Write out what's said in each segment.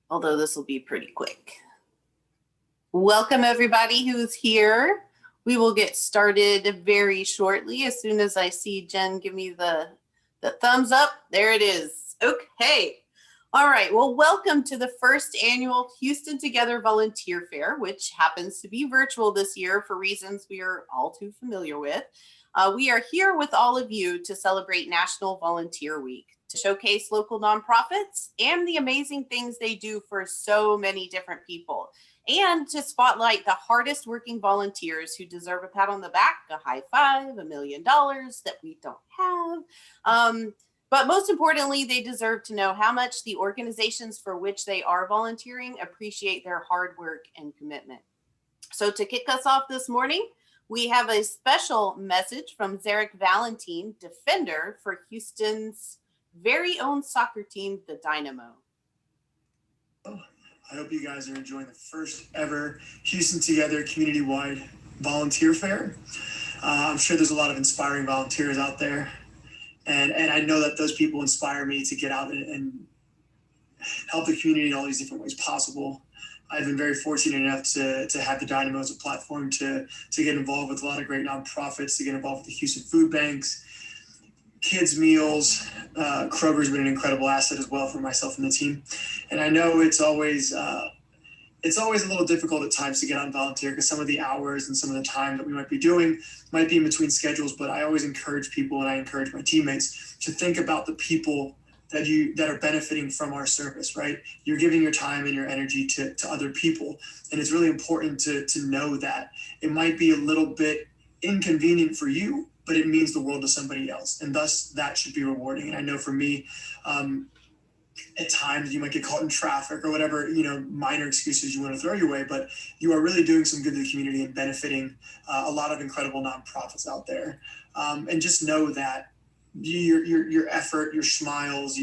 although this will be pretty quick. Welcome everybody who's here. We will get started very shortly as soon as I see Jen give me the thumbs up. There it is. Okay. All right. Well, welcome to the first annual Houston Together Volunteer Fair, which happens to be virtual this year for reasons we are all too familiar with. We are here with all of you to celebrate National Volunteer Week, to showcase local nonprofits and the amazing things they do for so many different people, and to spotlight the hardest working volunteers who deserve a pat on the back, a high five, $1 million that we don't have. But most importantly, they deserve to know how much the organizations for which they are volunteering appreciate their hard work and commitment. So to kick us off this morning, we have a special message from Zarek Valentine, defender for Houston's very own soccer team, the Dynamo. I hope you guys are enjoying the first ever Houston Together community-wide volunteer fair. I'm sure there's a lot of inspiring volunteers out there. And I know that those people inspire me to get out and help the community in all these different ways possible. I've been very fortunate enough to have the Dynamo as a platform to get involved with a lot of great nonprofits, to get involved with the Houston food banks, kids' meals. Kroger's been an incredible asset as well for myself and the team. And I know it's always a little difficult at times to get on volunteer because some of the hours and some of the time that we might be doing might be in between schedules, but I always encourage people, and I encourage my teammates to think about the people that are benefiting from our service, right? You're giving your time and your energy to other people. And it's really important to know that it might be a little bit inconvenient for you, but it means the world to somebody else. And thus that should be rewarding. And I know for me, at times you might get caught in traffic or whatever, minor excuses you want to throw your way, but you are really doing some good to the community and benefiting a lot of incredible nonprofits out there. And just know that your effort, your smiles,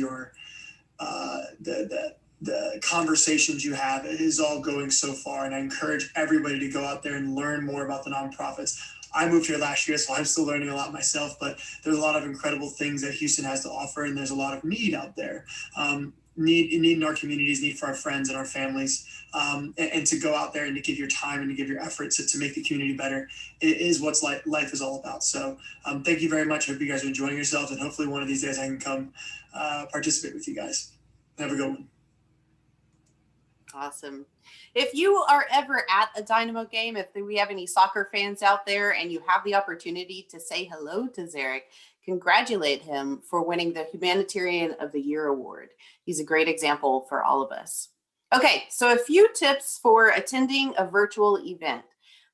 the conversations you have is all going so far. And I encourage everybody to go out there and learn more about the nonprofits. I moved here last year, so I'm still learning a lot myself, but there's a lot of incredible things that Houston has to offer, and there's a lot of need out there. Need in our communities, need for our friends and our families, and to go out there and to give your time and to give your efforts to make the community better. It is what life is all about. So thank you very much. I hope you guys are enjoying yourselves, and hopefully one of these days I can come participate with you guys. Have a good one. Awesome. If you are ever at a Dynamo game, if we have any soccer fans out there and you have the opportunity to say hello to Zarek, congratulate him for winning the Humanitarian of the Year award. He's a great example for all of us. Okay, so a few tips for attending a virtual event.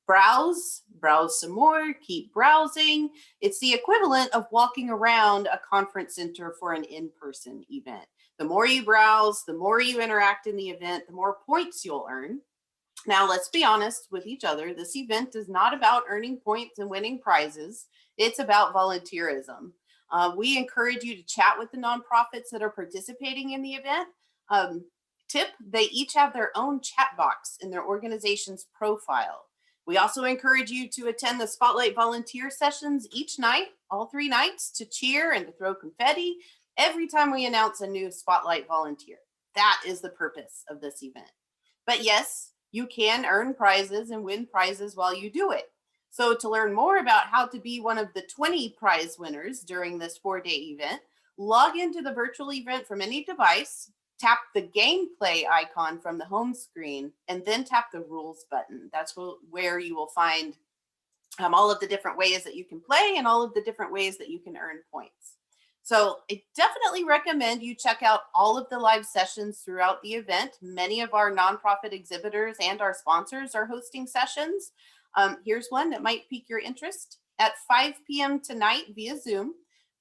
Browse some more, keep browsing. It's the equivalent of walking around a conference center for an in-person event. The more you browse, the more you interact in the event, the more points you'll earn. Now, let's be honest with each other. This event is not about earning points and winning prizes. It's about volunteerism. We encourage you to chat with the nonprofits that are participating in the event. Tip, they each have their own chat box in their organization's profile. We also encourage you to attend the Spotlight Volunteer sessions each night, all 3 nights, to cheer and to throw confetti every time we announce a new Spotlight volunteer. That is the purpose of this event. But yes, you can earn prizes and win prizes while you do it. So to learn more about how to be one of the 20 prize winners during this 4-day event, log into the virtual event from any device, tap the gameplay icon from the home screen, and then tap the rules button. That's where you will find all of the different ways that you can play and all of the different ways that you can earn points. So I definitely recommend you check out all of the live sessions throughout the event. Many of our nonprofit exhibitors and our sponsors are hosting sessions. Here's one that might pique your interest. At 5 p.m. tonight via Zoom,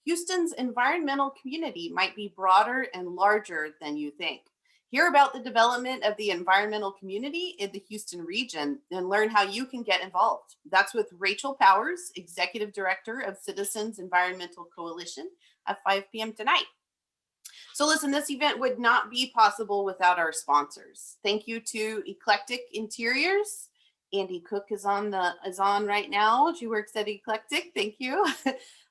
Houston's environmental community might be broader and larger than you think. Hear about the development of the environmental community in the Houston region and learn how you can get involved. That's with Rachel Powers, Executive Director of Citizens Environmental Coalition, at 5 p.m. tonight. So listen, this event would not be possible without our sponsors. Thank you to Eclectic Interiors. Andy Cook is on right now. She works at Eclectic. Thank you.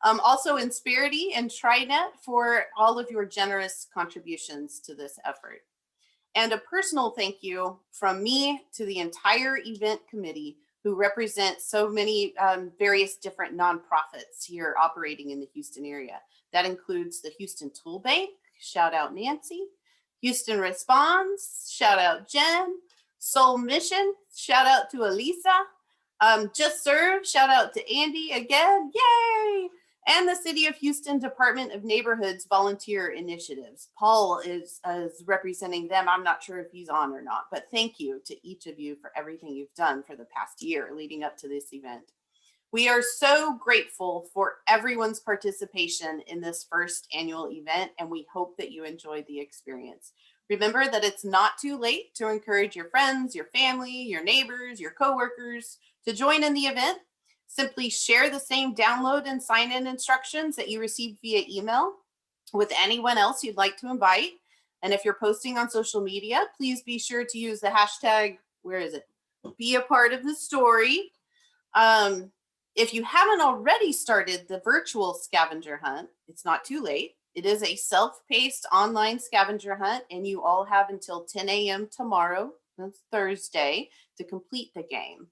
Also Insperity and Trinet for all of your generous contributions to this effort. And a personal thank you from me to the entire event committee who represent so many various different nonprofits here operating in the Houston area. That includes the Houston Tool Bank, shout out Nancy, Houston Responds, shout out Jen, Soul Mission, shout out to Elisa, Just Serve, shout out to Andy again, yay! And the City of Houston Department of Neighborhoods volunteer initiatives. Paul is representing them. I'm not sure if he's on or not, but thank you to each of you for everything you've done for the past year leading up to this event. We are so grateful for everyone's participation in this first annual event, and we hope that you enjoyed the experience. Remember that it's not too late to encourage your friends, your family, your neighbors, your coworkers to join in the event. Simply share the same download and sign-in instructions that you received via email with anyone else you'd like to invite. And if you're posting on social media, please be sure to use the hashtag, where is it? Be a part of the story. If you haven't already started the virtual scavenger hunt, it's not too late. It is a self-paced online scavenger hunt, and you all have until 10 a.m. tomorrow, that's Thursday, to complete the game.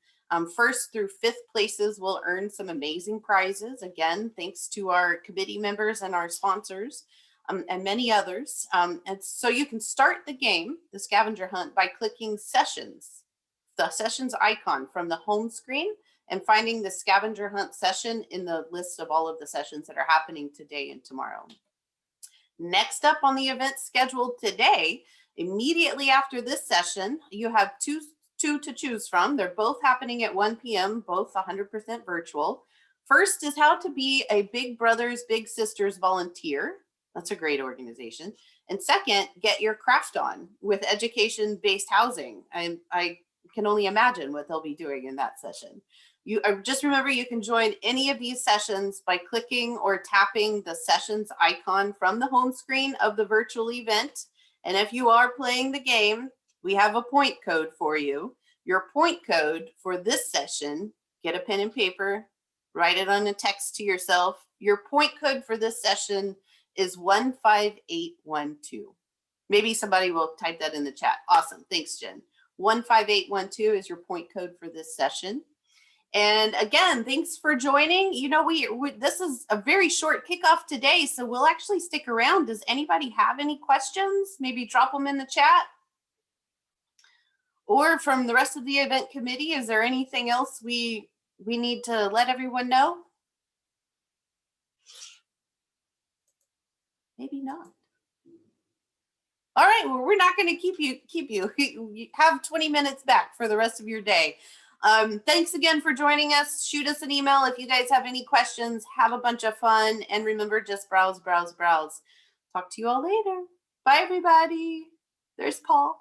First through fifth places will earn some amazing prizes. Again, thanks to our committee members and our sponsors and many others. And so you can start the game, the scavenger hunt, by clicking sessions, the sessions icon from the home screen, and finding the scavenger hunt session in the list of all of the sessions that are happening today and tomorrow. Next up on the event scheduled today, immediately after this session, you have two to choose from. They're both happening at 1 p.m., both 100% virtual. First is how to be a Big Brothers Big Sisters volunteer. That's a great organization. And second, get your craft on with education-based housing. I can only imagine what they'll be doing in that session. You just remember you can join any of these sessions by clicking or tapping the sessions icon from the home screen of the virtual event. And if you are playing the game, we have a point code for you. Your point code for this session, get a pen and paper, write it on a text to yourself. Your point code for this session is 15812. Maybe somebody will type that in the chat. Awesome, thanks Jen. 15812 is your point code for this session. And again, thanks for joining. You know, this is a very short kickoff today, so we'll actually stick around. Does anybody have any questions? Maybe drop them in the chat. Or from the rest of the event committee, is there anything else we need to let everyone know? Maybe not. All right, well, we're not going to keep you. You have 20 minutes back for the rest of your day. Thanks again for joining us. Shoot us an email if you guys have any questions. Have a bunch of fun. And remember, just browse, browse, browse. Talk to you all later. Bye, everybody. There's Paul.